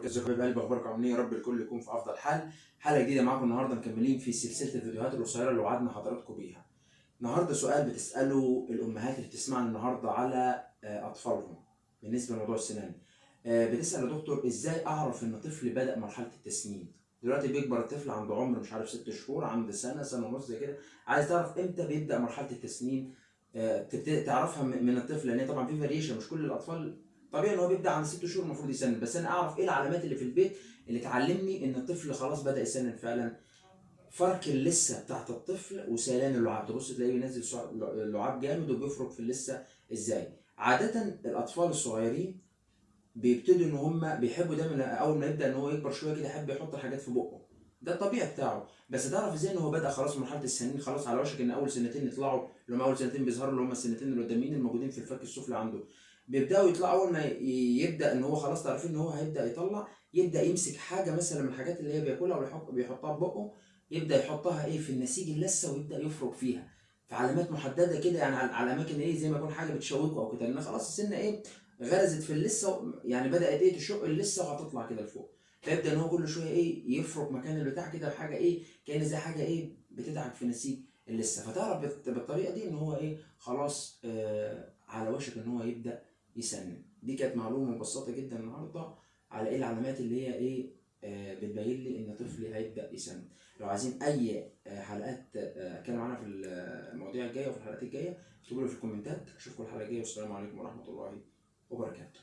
ازيكم يا حبايب قلبي، اخباركم عاملين ايه؟ يا رب الكل يكون في افضل حال. حلقه جديده معاكم النهارده، مكملين في سلسله الفيديوهات القصيره اللي وعدنا حضراتكم بيها. النهارده سؤال بتساله الامهات اللي بتسمعنا النهارده على اطفالهم بالنسبه لموضوع السنان. بتسال يا دكتور ازاي اعرف ان طفلي بدا مرحله التسنين؟ دلوقتي بيكبر الطفل عنده عمر مش عارف 6 شهور، عند سنه، سنه ونص زي كده. عايز تعرف امتى بيبدا مرحله التسنين. تبتدي تعرفها من الطفل، لان طبعا في فاريشن، مش كل الاطفال طبيعي ان هو بيبدا عند 6 شهور المفروض يسنن. بس انا اعرف ايه العلامات اللي في البيت اللي تعلمني ان الطفل خلاص بدا يسنن فعلا. فرك اللثه بتاعت الطفل وسيلان اللعاب، تبص تلاقيه بينزل اللعاب جامد وبيفرك في اللثه. ازاي؟ عاده الاطفال الصغيرين بيبتدوا ان هم بيحبوا دايما اول ما يبدا ان هو يكبر شويه كده يحب يحط الحاجات في بقه. ده الطبيعي بتاعه. بس تعرف ازاي ان هو بدا خلاص مرحله السنين، خلاص على وشك ان اول سنتين يطلعوا، اللي هم اول سنتين بيظهروا، اللي هم السنتين اللي قدامين الموجودين في الفك السفلي عنده. بيبداوا يطلعوا اول ما يبدا ان هو خلاص تعرفين ان هو هيبدا يطلع. يبدا يمسك حاجه مثلا من الحاجات اللي هي بياكلها وبيحطها في بقه. يبدا يحطها في النسيج اللثه ويبدا يفرك فيها. في علامات محدده كده، يعني على اماكن زي ما يكون حاجه بتشوكه او كده، لان خلاص السنه غرزت في اللثه، يعني بدات تشق اللثه وهتطلع كده لفوق. فيبدا ان هو كل شويه يفرك مكان البتاع كده بحاجه كان زي حاجه بتدعك في نسيج اللثه. فتعرف بالطريقه دي ان هو خلاص على وشك ان هو يبدا يسنن. دي كانت معلومه مبسطه جدا النهارده على العلامات اللي هي بتبين لي ان طفلي هيبدا يسنن. لو عايزين اي حلقات اتكلم عنها في المواضيع الجايه وفي الحلقات الجايه، اكتبوا لي في الكومنتات. اشوفكم الحلقه الجايه، والسلام عليكم ورحمه الله وبركاته.